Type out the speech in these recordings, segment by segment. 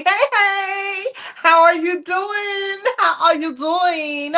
Hey. How are you doing? How are you doing?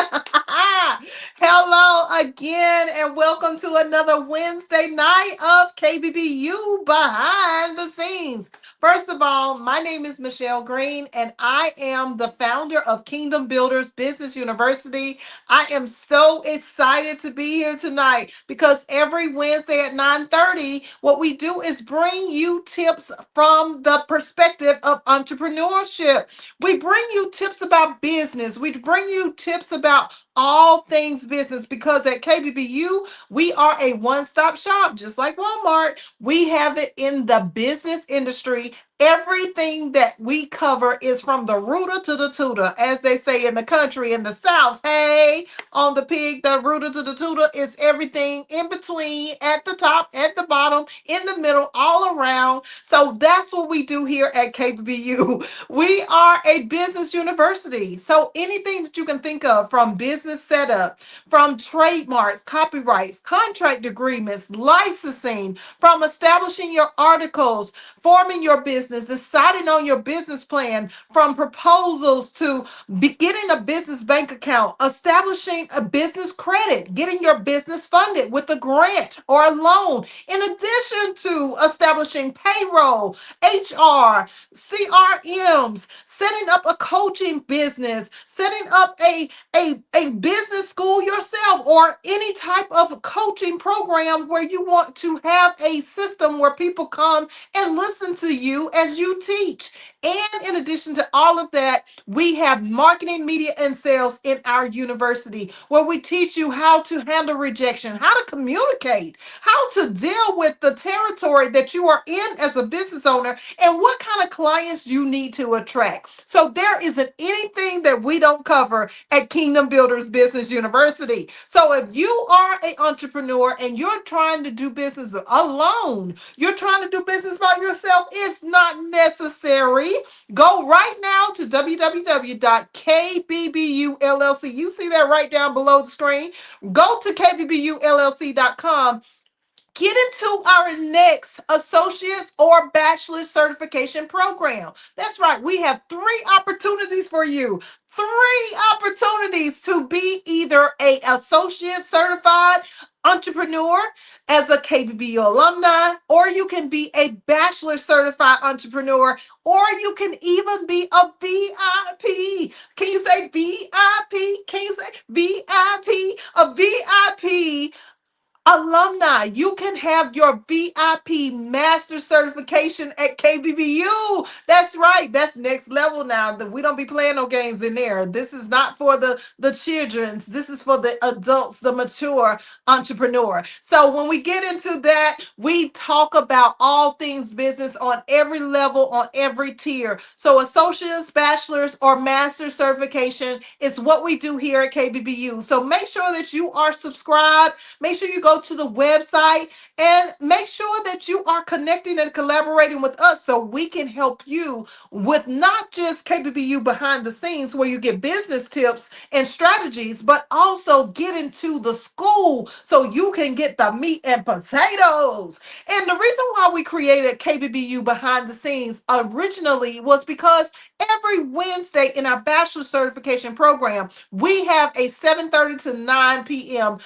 Hello again, and welcome to another Wednesday night of KBBU Behind the Scenes. First of all, my name is Michelle Green, and I am the founder of Kingdom Builders Business University. I am so excited to be here tonight because every Wednesday at 9:30, what we do is bring you tips from the perspective of entrepreneurship. We bring you tips about business. We bring you tips about all things business because at KBBU, we are a one-stop shop, just like Walmart. We have it in the business industry. Everything that we cover is from the rooter to the tutor, as they say in the country, in the South. Hey, on the pig, the rooter to the tutor is everything in between, at the top, at the bottom, in the middle, all around. So that's what we do here at KBBU. We are a business university. So anything that you can think of, from business setup, from trademarks, copyrights, contract agreements, licensing, from establishing your articles, forming your business, deciding on your business plan, from proposals to getting a business bank account, establishing a business credit, getting your business funded with a grant or a loan, in addition to establishing payroll, HR, CRMs, setting up a coaching business, setting up a business school yourself, or any type of coaching program where you want to have a system where people come and listen to you as you teach. And in addition to all of that, we have marketing, media, and sales in our university where we teach you how to handle rejection, how to communicate, how to deal with the territory that you are in as a business owner, and what kind of clients you need to attract. So there isn't anything that we don't cover at Kingdom Builders Business University. So if you are an entrepreneur and you're trying to do business alone, you're trying to do business by yourself, it's not necessary. Go right now to www.kbbullc. You see that right down below the screen. Go to kbbullc.com. Get into our next associate's or bachelor's certification program. That's right. We have three opportunities for you. Three opportunities to be either a associate certified entrepreneur as a KBBU alumni, or you can be a bachelor certified entrepreneur, or you can even be a VIP. Can you say VIP? Can you say VIP? A VIP alumni. You can have your VIP master certification at KBBU. That's right. That's next level now. We don't be playing no games in there. This is not for the children. This is for the adults, the mature entrepreneur. So when we get into that, we talk about all things business on every level, on every tier. So associates, bachelor's, or master certification is what we do here at KBBU. So make sure that you are subscribed. Make sure you go to the website and make sure that you are connecting and collaborating with us so we can help you with not just KBBU behind the scenes where you get business tips and strategies, but also get into the school so you can get the meat and potatoes. And the reason why we created KBBU behind the scenes originally was because every Wednesday in our bachelor certification program, we have a 7:30 to 9 p.m.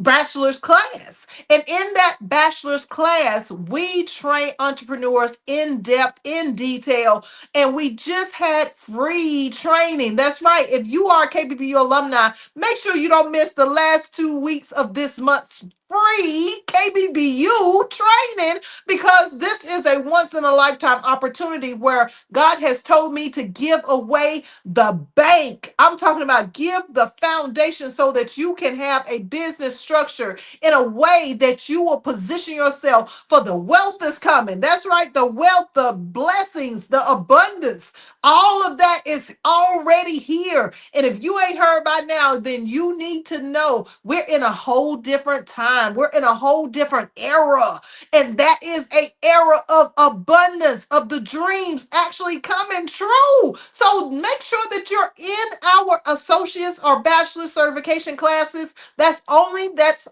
bachelor's class. And in that bachelor's class, we train entrepreneurs in depth, in detail, and we just had free training. That's right. If you are a KBBU alumni, make sure you don't miss the last 2 weeks of this month's free KBBU training, because this is a once in a lifetime opportunity where God has told me to give away the bank. I'm talking about give the foundation so that you can have a business structure in a way that you will position yourself for the wealth that's coming. That's right, the wealth, the blessings, the abundance All of that is already here. And if you ain't heard by now, then you need to know we're in a whole different time. We're in a whole different era. And that is a era of abundance, of the dreams actually coming true. So make sure that you're in our associates or bachelor certification classes. That's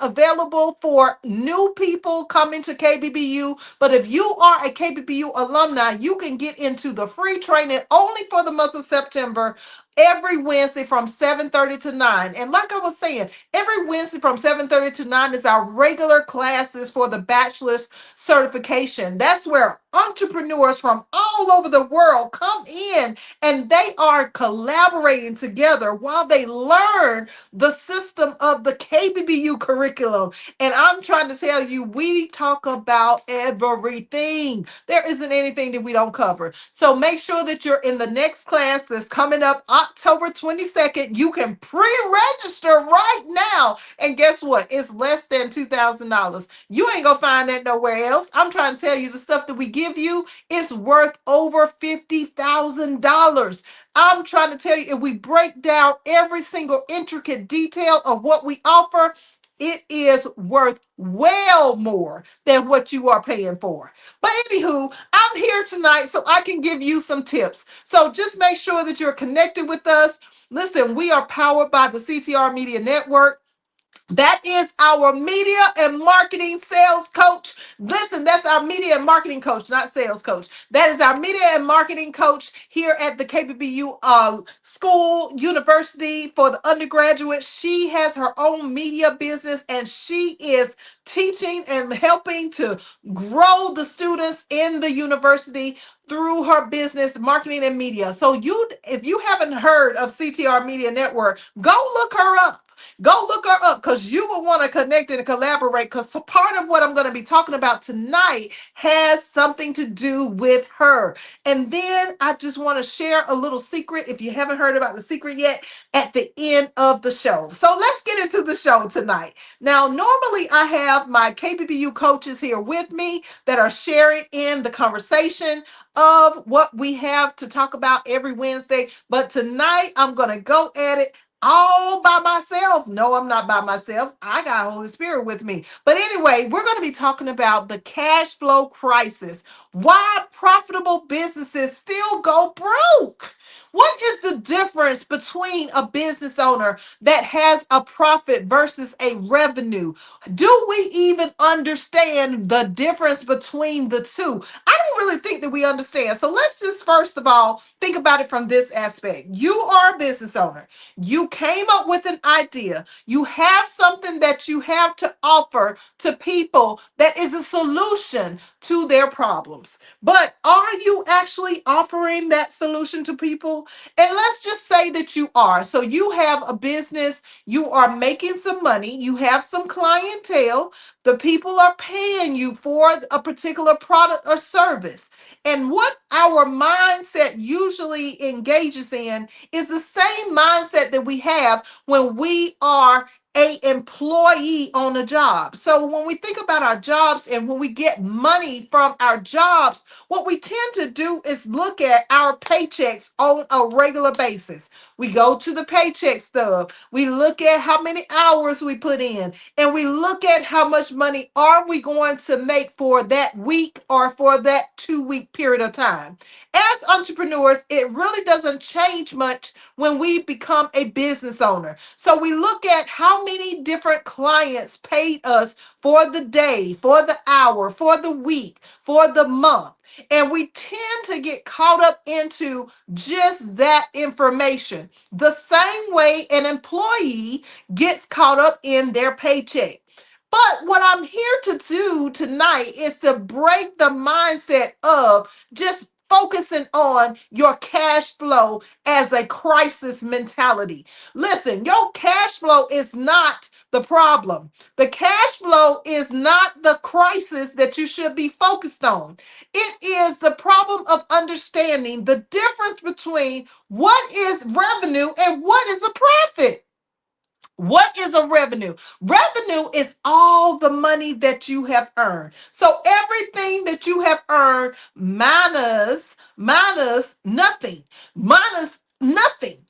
available for new people coming to KBBU. But if you are a KBBU alumni, you can get into the free training only for the month of September every Wednesday from 7:30 to 9. And like I was saying, every Wednesday from 7:30 to 9 is our regular classes for the bachelor's certification. That's where entrepreneurs from all over the world come in and they are collaborating together while they learn the system of the KBBU curriculum. And I'm trying to tell you, we talk about everything. There isn't anything that we don't cover. So make sure that you're in the next class that's coming up October 22nd. You can pre-register right now. And guess what? It's less than $2,000. You ain't gonna find that nowhere else. I'm trying to tell you, the stuff that we give you is worth over $50,000. I'm trying to tell you, if we break down every single intricate detail of what we offer, it is worth well more than what you are paying for. But anywho, I'm here tonight so I can give you some tips. So just make sure that you're connected with us. Listen, we are powered by the CTR Media Network. That is our media and marketing sales coach. Listen, that's our media and marketing coach, not sales coach. That is our media and marketing coach here at the KBBU school, university for the undergraduate. She has her own media business and she is teaching and helping to grow the students in the university through her business, marketing and media. So if you haven't heard of CTR Media Network, go look her up. Go look her up because you will want to connect and collaborate because part of what I'm going to be talking about tonight has something to do with her. And then I just want to share a little secret if you haven't heard about the secret yet at the end of the show. So let's get into the show tonight. Now, normally I have my KBBU coaches here with me that are sharing in the conversation of what we have to talk about every Wednesday. But tonight I'm going to go at it all by myself. No, I'm not by myself. I got Holy Spirit with me. But anyway, we're going to be talking about the cash flow crisis. Why profitable businesses still go broke. What is the difference between a business owner that has a profit versus a revenue? Do we even understand the difference between the two? I don't really think that we understand. So let's just first of all think about it from this aspect. You are a business owner. You came up with an idea. You have something that you have to offer to people that is a solution to their problems. But are you actually offering that solution to people? And let's just say that you are. So you have a business, you are making some money, you have some clientele, the people are paying you for a particular product or service. And what our mindset usually engages in is the same mindset that we have when we are a employee on a job. So when we think about our jobs and when we get money from our jobs, what we tend to do is look at our paychecks on a regular basis. We go to the paycheck stub. We look at how many hours we put in and we look at how much money are we going to make for that week or for that 2-week period of time. As entrepreneurs, it really doesn't change much when we become a business owner. So we look at how many different clients paid us for the day, for the hour, for the week, for the month. And we tend to get caught up into just that information, the same way an employee gets caught up in their paycheck. But what I'm here to do tonight is to break the mindset of just focusing on your cash flow as a crisis mentality. Listen, your cash flow is not the problem. The cash flow is not the crisis that you should be focused on. It is the problem of understanding the difference between what is revenue and what is a profit. What is a revenue? Revenue is all the money that you have earned. So everything that you have earned minus nothing. Minus nothing.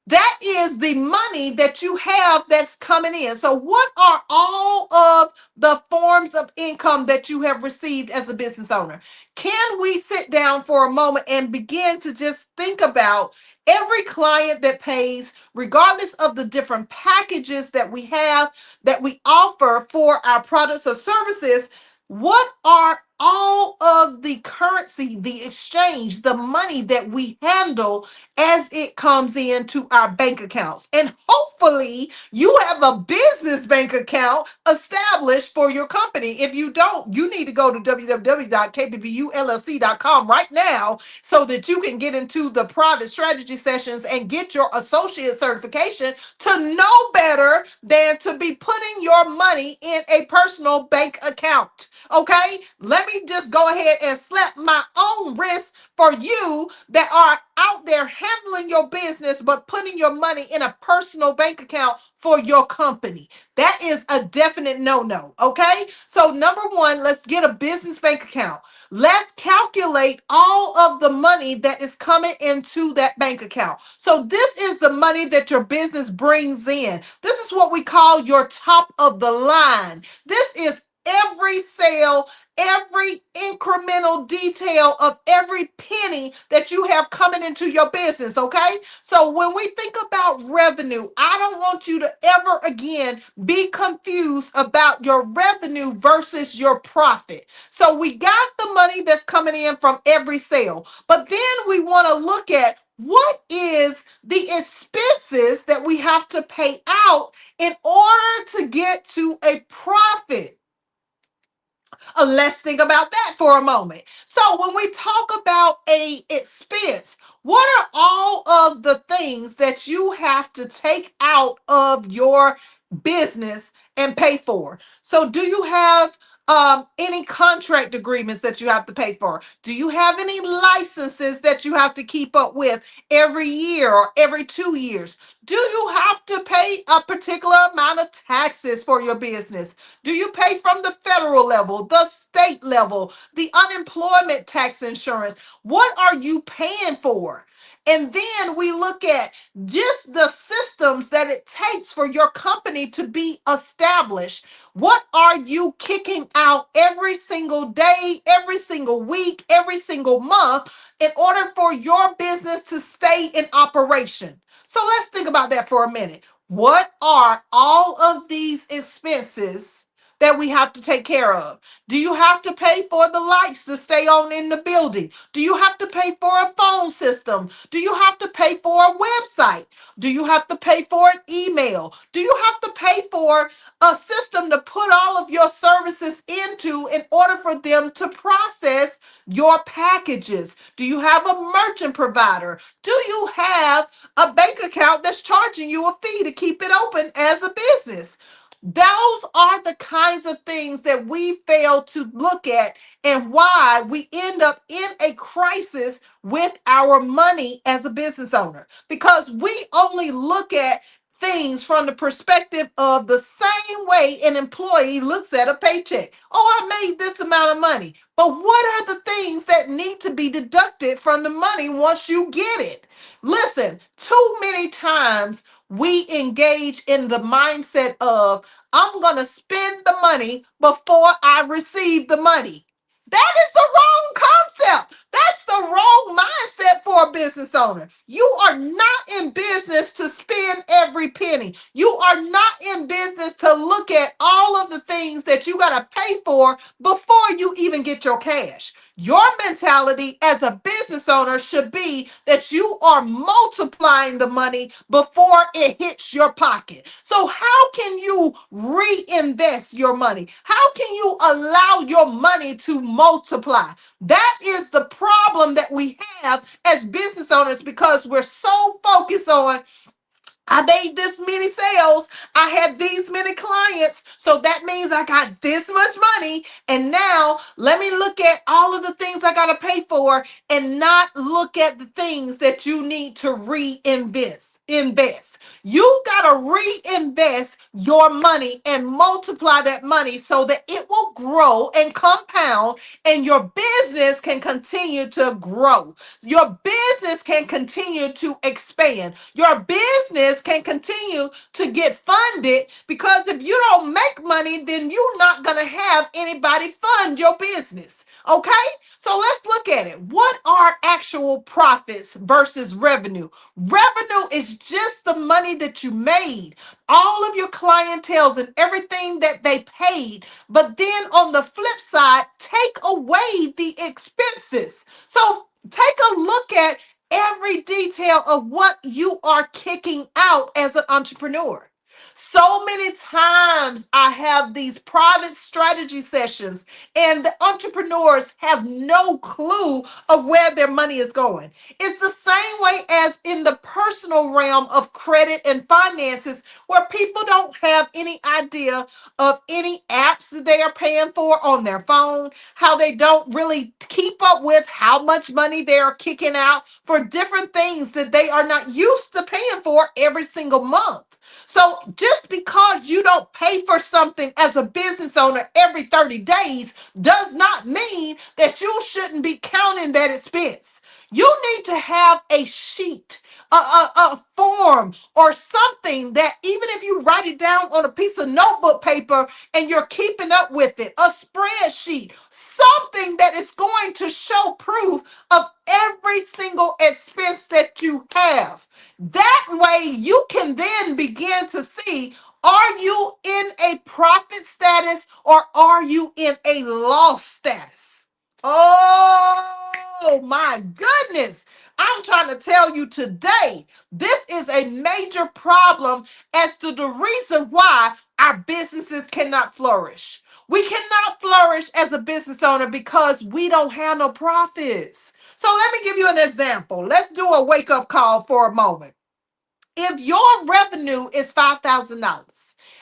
That is the money that you have that's coming in. So what are all of the forms of income that you have received as a business owner? Can we sit down for a moment and begin to just think about every client that pays, regardless of the different packages that we have, that we offer for our products or services? What are all of the currency, the exchange, the money that we handle as it comes into our bank accounts? And hopefully you have a business bank account established for your company. If you don't, you need to go to www.kbbulllc.com right now so that you can get into the private strategy sessions and get your associate certification to know better than to be putting your money in a personal bank account. Okay, let me just go ahead and slap my own wrist for you that are out there handling your business but putting your money in a personal bank account for your company. That is a definite no-no. Okay, so number one, let's get a business bank account. Let's calculate all of the money that is coming into that bank account. So this is the money that your business brings in. This is what we call your top of the line. This is every sale, every incremental detail of every penny that you have coming into your business, okay? So when we think about revenue, I don't want you to ever again be confused about your revenue versus your profit. So we got the money that's coming in from every sale, but then we want to look at what is the expenses that we have to pay out in order to get to a profit. Let's think about that for a moment. So when we talk about a expense, what are all of the things that you have to take out of your business and pay for? So do you have any contract agreements that you have to pay for? Do you have any licenses that you have to keep up with every year or every 2 years? Do you have to pay a particular amount of taxes for your business? Do you pay from the federal level, the state level, the unemployment tax insurance? What are you paying for? And then we look at just the systems that it takes for your company to be established. What are you kicking out every single day, every single week, every single month in order for your business to stay in operation? So let's think about that for a minute. What are all of these expenses that we have to take care of? Do you have to pay for the lights to stay on in the building? Do you have to pay for a phone system? Do you have to pay for a website? Do you have to pay for an email? Do you have to pay for a system to put all of your services into in order for them to process your packages? Do you have a merchant provider? Do you have a bank account that's charging you a fee to keep it open as a business? Those are the kinds of things that we fail to look at and why we end up in a crisis with our money as a business owner, because we only look at things from the perspective of the same way an employee looks at a paycheck. Oh, I made this amount of money. But what are the things that need to be deducted from the money once you get it? Listen, too many times we engage in the mindset of, I'm going to spend the money before I receive the money. That is the wrong concept. That's the wrong mindset for a business owner. You are not in business to spend every penny. You are not in business to look at all of the things that you got to pay for before you even get your cash. Your mentality as a business owner should be that you are multiplying the money before it hits your pocket. So how can you reinvest your money? How can you allow your money to multiply? That is the problem that we have as business owners, because we're so focused on, I made this many sales. I had these many clients. So that means I got this much money. And now let me look at all of the things I got to pay for and not look at the things that you need to reinvest. Invest. You got to reinvest your money and multiply that money so that it will grow and compound and your business can continue to grow. Your business can continue to expand. Your business can continue to get funded because if you don't make money, then you're not going to have anybody fund your business. Okay? So let's look at it. What are actual profits versus revenue? Revenue is just the money that you made, all of your clientels and everything that they paid. But then on the flip side, take away the expenses. So take a look at every detail of what you are kicking out as an entrepreneur. So many times I have these private strategy sessions and the entrepreneurs have no clue of where their money is going. It's the same way as in the personal realm of credit and finances where people don't have any idea of any apps that they are paying for on their phone, how they don't really keep up with how much money they are kicking out for different things that they are not used to paying for every single month. So just because you don't pay for something as a business owner every 30 days does not mean that you shouldn't be counting that expense. You need to have a sheet, a form, or something that even if you write it down on a piece of notebook paper and you're keeping up with it, a spreadsheet, something that is going to show proof of every single expense that you have. That way you can then begin to see, are you in a profit status or are you in a loss status? Oh my goodness. I'm trying to tell you today, this is a major problem as to the reason why our businesses cannot flourish. We cannot flourish as a business owner because we don't have no profits. So let me give you an example. Let's do a wake up call for a moment. If your revenue is $5,000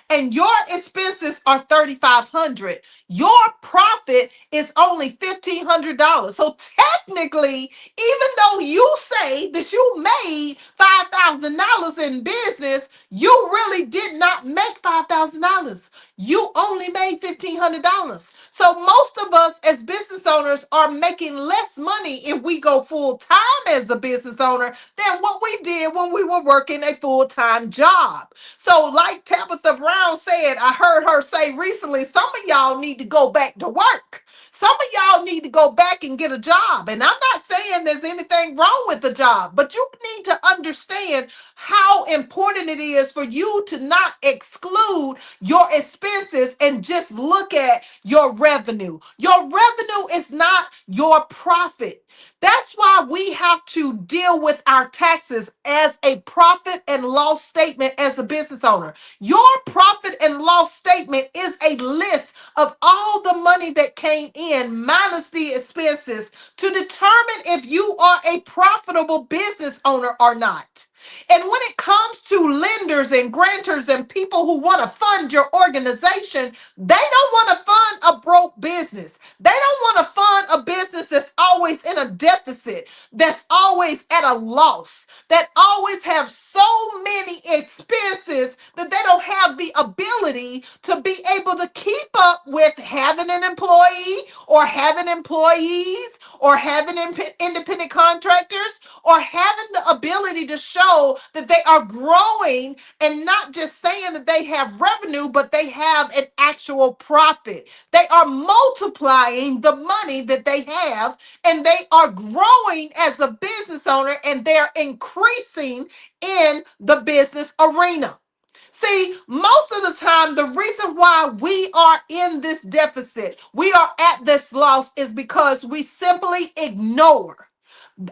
and your expenses are $3,500, your profit is only $1,500. So technically, even though you say that you made $5,000 in business, you really did not make $5,000. You only made $1,500. So most of us as business owners are making less money if we go full time as a business owner than what we did when we were working a full-time job. So like Tabitha Brown said, I heard her say recently, some of y'all need to go back to work. Some of y'all need to go back and get a job. And I'm not saying there's anything wrong with the job, but you need to understand how important it is for you to not exclude your expenses and just look at your revenue. Your revenue is not your profit. That's why we have to deal with our taxes as a profit and loss statement as a business owner. Your profit and loss statement is a list of all the money that came in minus the expenses to determine if you are a profitable business owner or not. And when it comes to lenders and grantors and people who want to fund your organization, they don't want to fund a broke business. They don't want to fund a business that's always in a deficit, that's always at a loss, that always have so many expenses that they don't have the ability to be able to keep up with having an employee or having employees or having independent contractors or having the ability to show that they are growing and not just saying that they have revenue, but they have an actual profit. They are multiplying the money that they have and they are growing as a business owner and they're increasing in the business arena. See, most of the time, the reason why we are in this deficit, we are at this loss, is because we simply ignore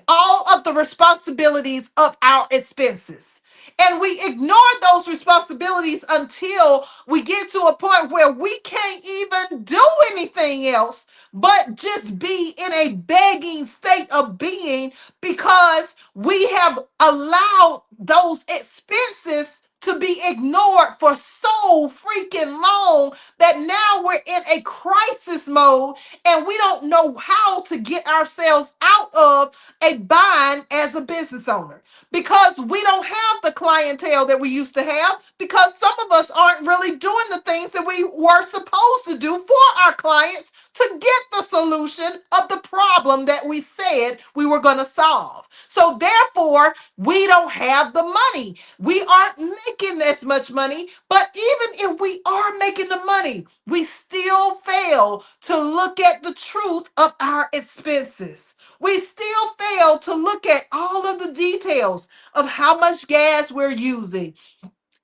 all of the responsibilities of our expenses. And we ignore those responsibilities until we get to a point where we can't even do anything else but just be in a begging state of being because We have allowed those expenses to be ignored for so freaking long that now we're in a crisis mode and we don't know how to get ourselves out of a bind as a business owner because we don't have the clientele that we used to have because some of us aren't really doing the things that we were supposed to do for our clients to get the solution of the problem that we said we were going to solve. So therefore, we don't have the money. We aren't making as much money, but even if we are making the money, we still fail to look at the truth of our expenses. We still fail to look at all of the details of how much gas we're using.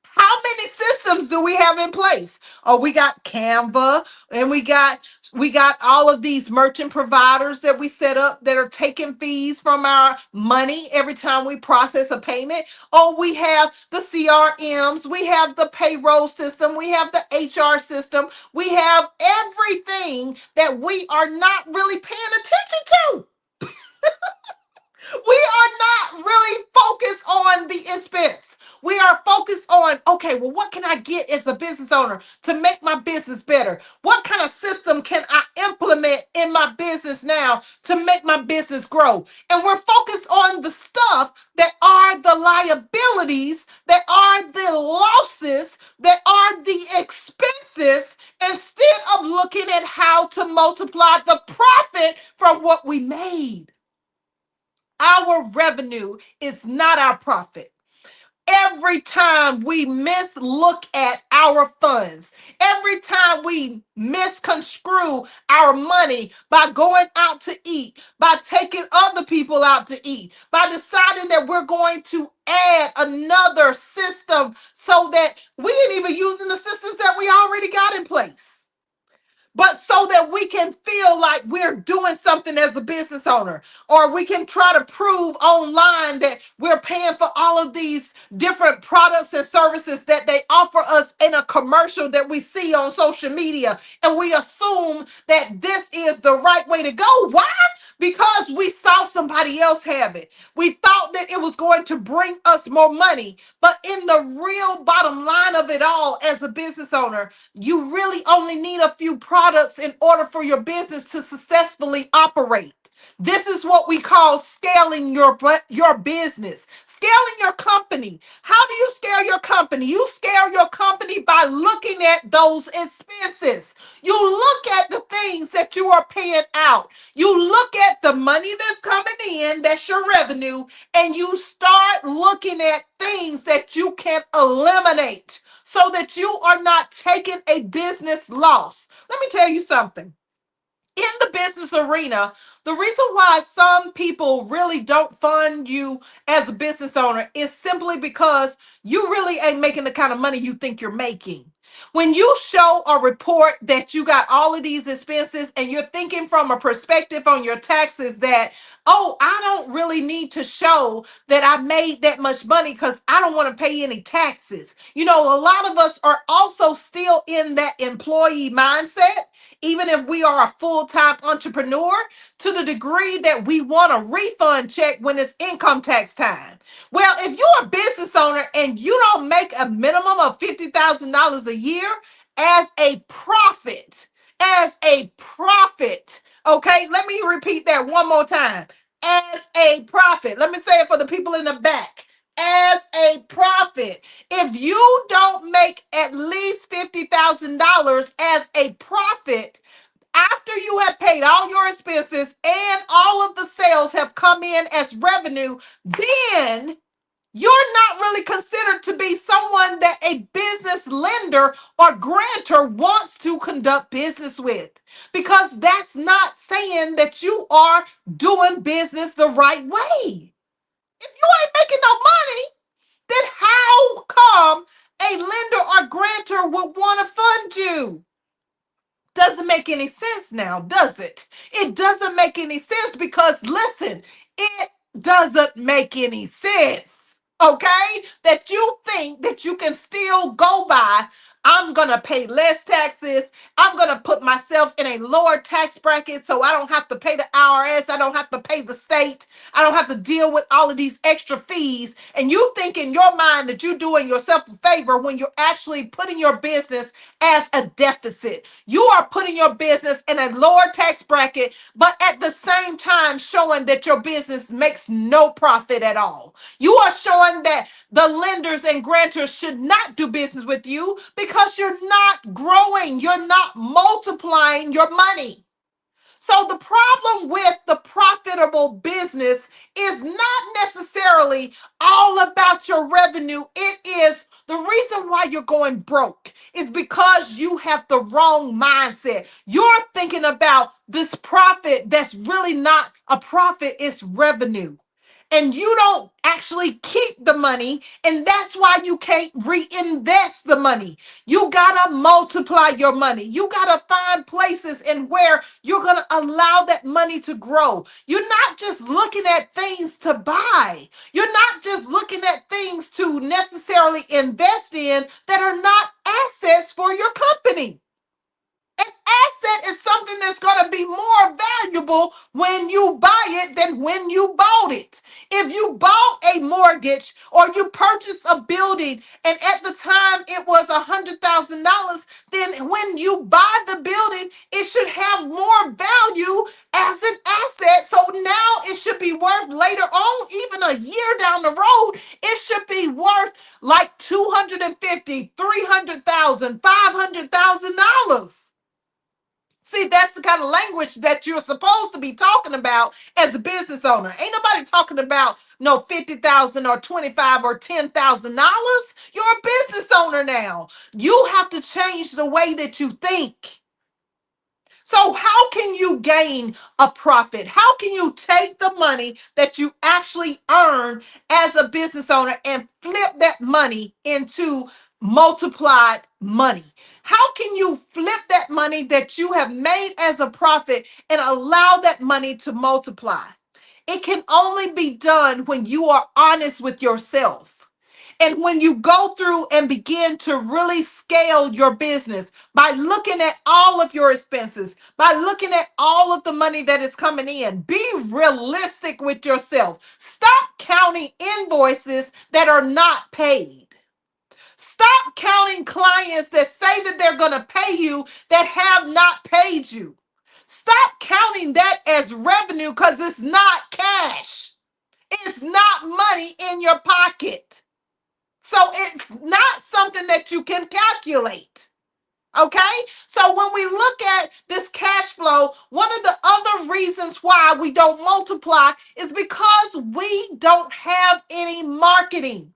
How many systems do we have in place? Oh, we got Canva and we got all of these merchant providers that we set up that are taking fees from our money every time we process a payment. Oh, we have the CRMs, we have the payroll system, we have the HR system, we have everything that we are not really paying attention to. We are not really focused on the expense. We are focused on, okay, well, what can I get as a business owner to make my business better? What kind of system can I implement in my business now to make my business grow? And we're focused on the stuff that are the liabilities, that are the losses, that are the expenses, instead of looking at how to multiply the profit from what we made. Our revenue is not our profit. Every time we mislook at our funds, every time we misconstrue our money by going out to eat, by taking other people out to eat, by deciding that we're going to add another system so that we ain't even using the systems that we already got in place, but so that we can feel like we're doing something as a business owner, or we can try to prove online that we're paying for all of these different products and services that they offer us in a commercial that we see on social media. And we assume that this is the right way to go. Why? Because we saw somebody else have it. We thought that it was going to bring us more money. But in the real bottom line of it all, as a business owner, you really only need a few products in order for your business to successfully operate. This is what we call scaling your business, scaling your company. How do you scale your company? You scale your company by looking at those expenses. You look at the things that you are paying out. You look at the money that's coming in, that's your revenue, and you start looking at things that you can eliminate so that you are not taking a business loss. Let me tell you something. In the business arena, the reason why some people really don't fund you as a business owner is simply because you really ain't making the kind of money you think you're making. When you show a report that you got all of these expenses and you're thinking from a perspective on your taxes that, oh, I don't really need to show that I made that much money because I don't want to pay any taxes. You know, a lot of us are also still in that employee mindset, even if we are a full-time entrepreneur, to the degree that we want a refund check when it's income tax time. Well, if you're a business owner and you don't make a minimum of $50,000 a year as a profit, okay, let me repeat that one more time. As a profit. Let me say it for the people in the back. As a profit. If you don't make at least $50,000 as a profit, after you have paid all your expenses and all of the sales have come in as revenue, then you're not really considered to be someone that a business lender or grantor wants to conduct business with, because that's not saying that you are doing business the right way. If you ain't making no money, then how come a lender or grantor would want to fund you? Doesn't make any sense now, does it? It doesn't make any sense because, listen, it doesn't make any sense, okay? That you think that you can still go by I'm going to pay less taxes. I'm going to put myself in a lower tax bracket so I don't have to pay the IRS. I don't have to pay the state. I don't have to deal with all of these extra fees. And you think in your mind that you're doing yourself a favor when you're actually putting your business as a deficit. You are putting your business in a lower tax bracket, but at the same time showing that your business makes no profit at all. You are showing that the lenders and grantors should not do business with you because you're not growing, you're not multiplying your money. So the problem with the profitable business is not necessarily all about your revenue. It is the reason why you're going broke is because you have the wrong mindset. You're thinking about this profit that's really not a profit, it's revenue. And you don't actually keep the money, and that's why you can't reinvest the money. You gotta multiply your money. You gotta find places in where you're gonna allow that money to grow. You're not just looking at things to buy. You're not just looking at things to necessarily invest in that are not assets for your company. An asset is something that's going to be more valuable when you buy it than when you bought it. If you bought a mortgage or you purchased a building and at the time it was $100,000, then when you buy the building, it should have more value as an asset. So now it should be worth later on, even a year down the road, it should be worth like $250,000, $300,000, $500,000. See, that's the kind of language that you're supposed to be talking about as a business owner. Ain't nobody talking about no 50,000 or 25 or $10,000. You're a business owner now. You have to change the way that you think. So how can you gain a profit? How can you take the money that you actually earn as a business owner and flip that money into multiplied money? How can you flip that money that you have made as a profit and allow that money to multiply? It can only be done when you are honest with yourself. And when you go through and begin to really scale your business by looking at all of your expenses, by looking at all of the money that is coming in, be realistic with yourself. Stop counting invoices that are not paid. Stop counting clients that say that they're going to pay you that have not paid you. Stop counting that as revenue because it's not cash. It's not money in your pocket. So it's not something that you can calculate. Okay? So when we look at this cash flow, one of the other reasons why we don't multiply is because we don't have any marketing.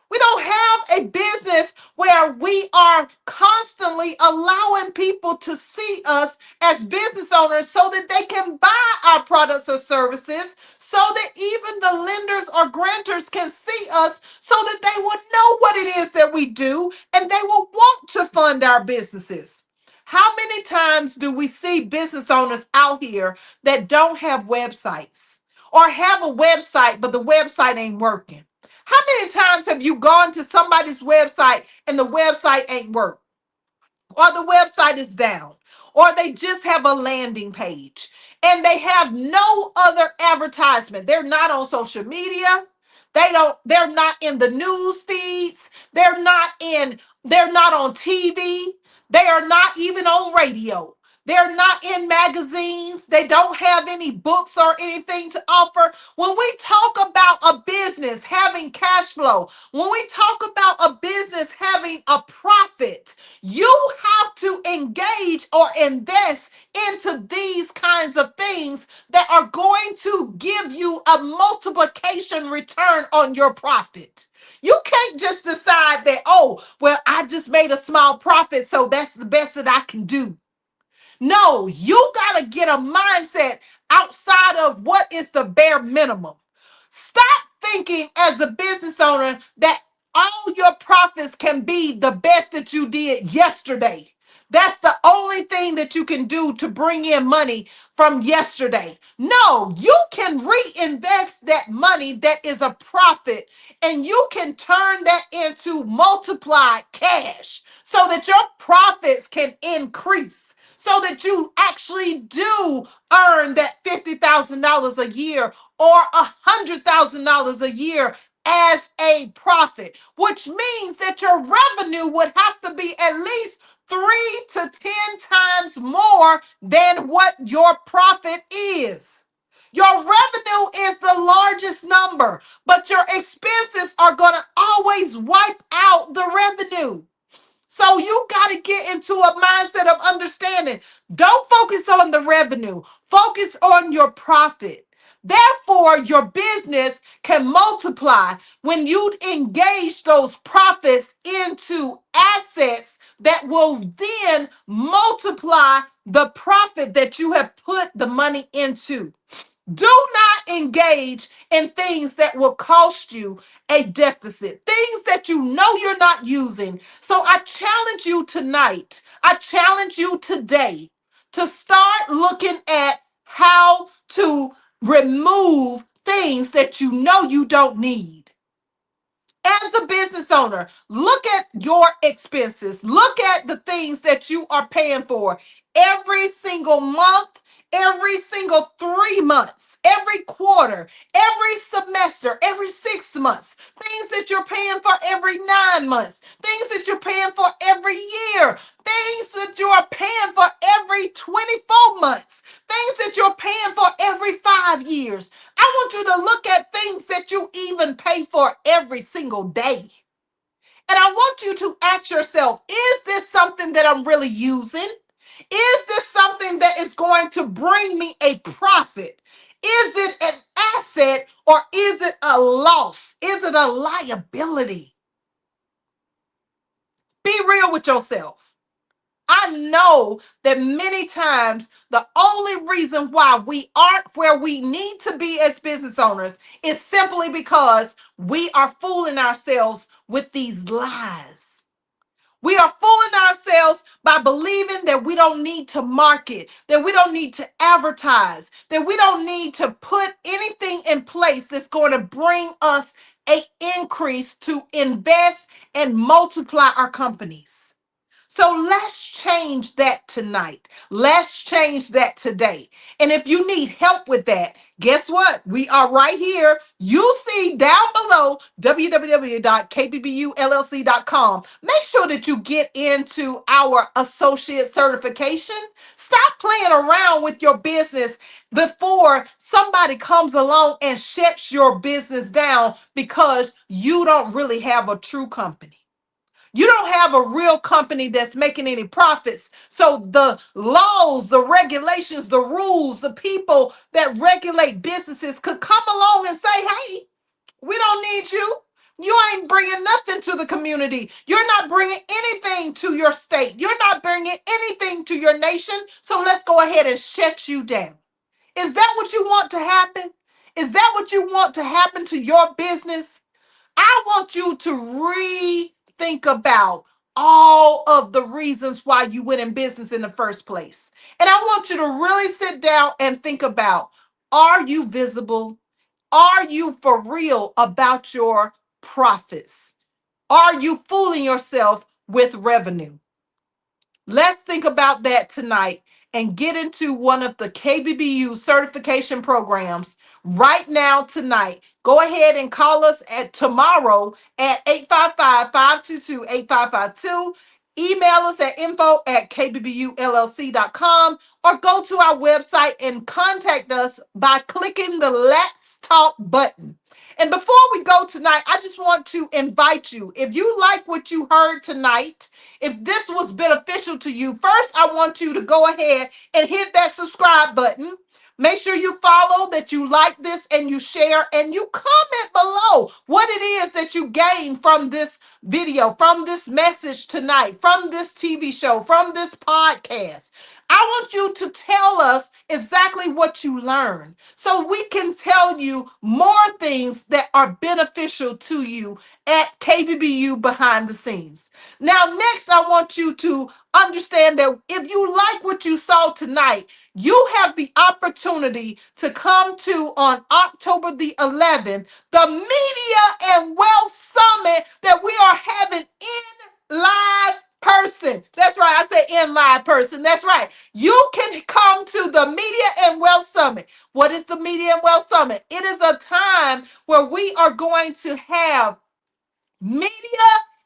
We don't have a business where we are constantly allowing people to see us as business owners so that they can buy our products or services, so that even the lenders or grantors can see us so that they will know what it is that we do and they will want to fund our businesses. How many times do we see business owners out here that don't have websites or have a website, but the website ain't working? How many times have you gone to somebody's website and the website ain't work? Or the website is down? Or they just have a landing page and they have no other advertisement. They're not on social media. They're not in the news feeds. They're not on TV. They are not even on radio. They're not in magazines. They don't have any books or anything to offer. When we talk about a business having cash flow, when we talk about a business having a profit, you have to engage or invest into these kinds of things that are going to give you a multiplication return on your profit. You can't just decide that, oh, well, I just made a small profit, so that's the best that I can do. No, you got to get a mindset outside of what is the bare minimum. Stop thinking as a business owner that all your profits can be the best that you did yesterday. That's the only thing that you can do to bring in money from yesterday. No, you can reinvest that money that is a profit, and you can turn that into multiplied cash so that your profits can increase, so that you actually do earn that $50,000 a year or $100,000 a year as a profit, which means that your revenue would have to be at least 3 to 10 times more than what your profit is. Your revenue is the largest number, but your expenses are going to always wipe out the revenue. So you got to get into a mindset of understanding. Don't focus on the revenue. Focus on your profit. Therefore, your business can multiply when you engage those profits into assets that will then multiply the profit that you have put the money into. Do not engage in things that will cost you a deficit, things that you know you're not using. So I challenge you tonight, I challenge you today to start looking at how to remove things that you know you don't need. As a business owner, look at your expenses. Look at the things that you are paying for every single month, every single 3 months, every quarter, every semester, every 6 months. Things that you're paying for every 9 months. Things that you're paying for every year. Things that you are paying for every 24 months. Things that you're paying for every 5 years. I want you to look at things that you even pay for every single day. And I want you to ask yourself, is this something that I'm really using? Is this something that is going to bring me a profit? Is it an asset or is it a loss? Is it a liability? Be real with yourself. I know that many times the only reason why we aren't where we need to be as business owners is simply because we are fooling ourselves with these lies. We are fooling ourselves by believing that we don't need to market, that we don't need to advertise, that we don't need to put anything in place that's going to bring us an increase to invest and multiply our companies. So let's change that tonight. Let's change that today. And if you need help with that, guess what? We are right here. You see down below www.kbbulllc.com. Make sure that you get into our associate certification. Stop playing around with your business before somebody comes along and shuts your business down because you don't really have a true company. You don't have a real company that's making any profits. So the laws, the regulations, the rules, the people that regulate businesses could come along and say, hey, we don't need you. You ain't bringing nothing to the community. You're not bringing anything to your state. You're not bringing anything to your nation. So let's go ahead and shut you down. Is that what you want to happen? Is that what you want to happen to your business? I want you to rethink about all of the reasons why you went in business in the first place. And I want you to really sit down and think about, are you visible? Are you for real about your profits? Are you fooling yourself with revenue? Let's think about that tonight and get into one of the KBBU certification programs right now tonight. Go ahead and call us at tomorrow at 855-522-8552. Email us at info@kbbullc.com or go to our website and contact us by clicking the Let's Talk button. And before we go tonight, I just want to invite you, if you like what you heard tonight, if this was beneficial to you, first I want you to go ahead and hit that subscribe button. Make sure you follow, that you like this and you share and you comment below what it is that you gained from this video, from this message tonight, from this TV show, from this podcast. I want you to tell us exactly what you learn. So we can tell you more things that are beneficial to you at KBBU behind the scenes. Now, next, I want you to understand that if you like what you saw tonight, you have the opportunity to come to on October the 11th, the Media and Wealth Summit that we are having in live person. That's right. I said in live person. That's right. You can come to the Media and Wealth Summit. What is the Media and Wealth Summit? It is a time where we are going to have media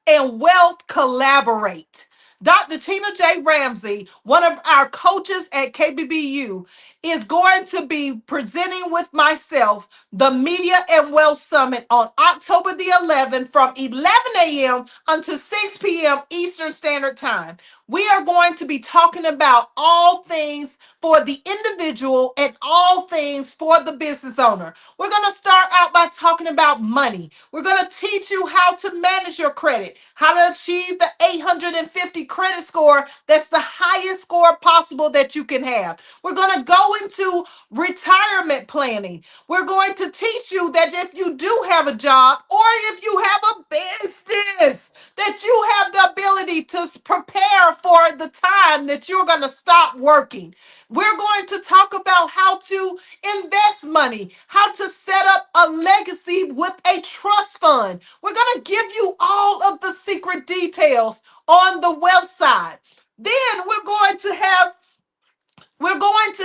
and wealth collaborate. Dr. Tina J. Ramsey, one of our coaches at KBBU, is going to be presenting with myself the Media and Wealth Summit on October the 11th from 11 a.m. until 6 p.m. Eastern Standard Time. We are going to be talking about all things for the individual and all things for the business owner. We're going to start out by talking about money. We're going to teach you how to manage your credit, how to achieve the 850 credit score. That's the highest score possible that you can have. We're going to go into retirement planning. We're going to teach you that if you do have a job or if you have a business, that you have the ability to prepare for the time that you're going to stop working. We're going to talk about how to invest money, how to set up a legacy with a trust fund. We're going to give you all of the secret details on the wealth side. Then we're going to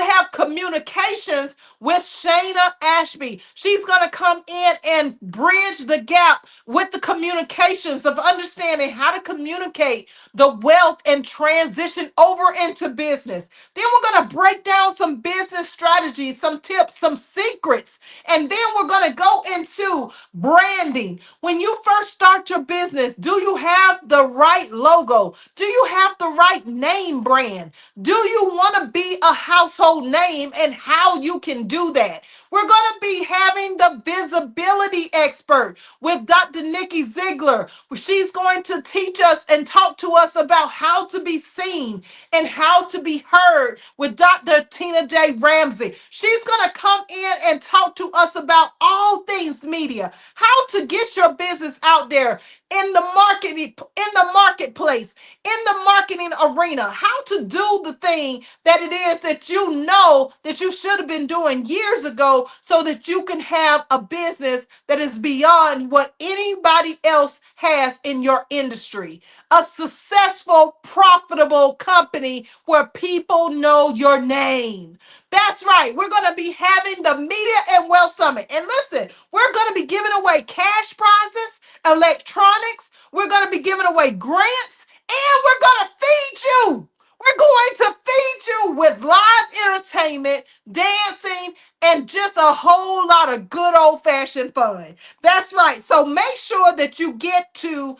have communications with Shayna Ashby. She's going to come in and bridge the gap with the communications of understanding how to communicate the wealth and transition over into business. Then we're going to break down some business strategies, some tips, some secrets. And then we're going to go into branding. When you first start your business, do you have the right logo? Do you have the right name brand? Do you want to be a household name and how you can do that? We're going to be having the visibility expert with Dr. Nikki Ziegler. She's going to teach us and talk to us about how to be seen and how to be heard with Dr. Tina J. Ramsey. She's going to come in and talk to us about all things media, how to get your business out there in the marketing, in the marketplace, in the marketing arena, how to do the thing that it is that you know that you should have been doing years ago so that you can have a business that is beyond what anybody else has in your industry. A successful, profitable company where people know your name. That's right. We're going to be having the Media and Wealth Summit. And listen, we're going to be giving away cash prizes, electronics. We're going to be giving away grants, and we're going to feed you. We're going to feed you with live entertainment, dancing, and just a whole lot of good old-fashioned fun. That's right. So make sure that you get to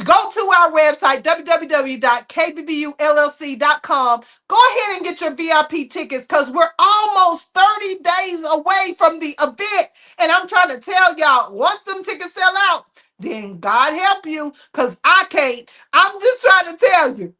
go to our website, www.kbbullc.com. Go ahead and get your VIP tickets because we're almost 30 days away from the event. And I'm trying to tell y'all, once them tickets sell out, then God help you because I can't. I'm just trying to tell you.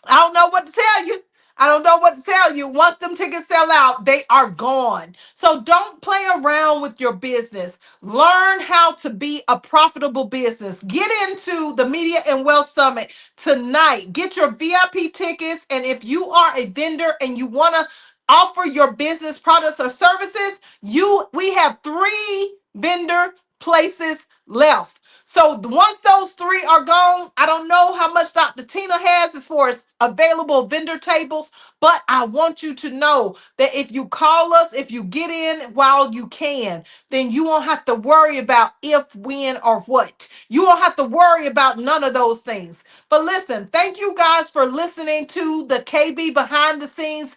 I don't know what to tell you. I don't know what to tell you. Once them tickets sell out, they are gone. So don't play around with your business. Learn how to be a profitable business. Get into the Media and Wealth Summit tonight. Get your VIP tickets. And if you are a vendor and you want to offer your business products or services, we have 3 vendor places left. So once those 3 are gone, I don't know how much Dr. Tina has as far as available vendor tables, but I want you to know that if you call us, if you get in while you can, then you won't have to worry about if, when, or what. You won't have to worry about none of those things. But listen, thank you guys for listening to the KB behind the scenes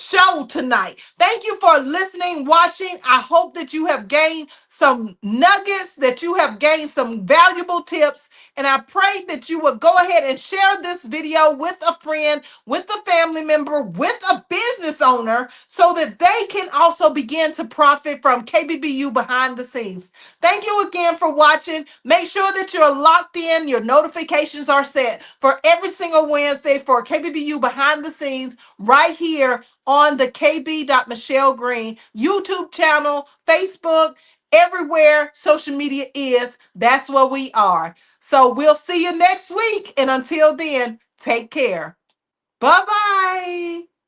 show tonight. Thank you for listening, watching. I hope that you have gained some nuggets, that you have gained some valuable tips. And I pray that you would go ahead and share this video with a friend, with a family member, with a business owner, so that they can also begin to profit from KBBU behind the scenes. Thank you again for watching. Make sure that you're locked in. Your notifications are set for every single Wednesday for KBBU behind the scenes right here on the KB. Michelle Green YouTube channel, Facebook, everywhere social media is. That's where we are. So we'll see you next week. And until then, take care. Bye bye.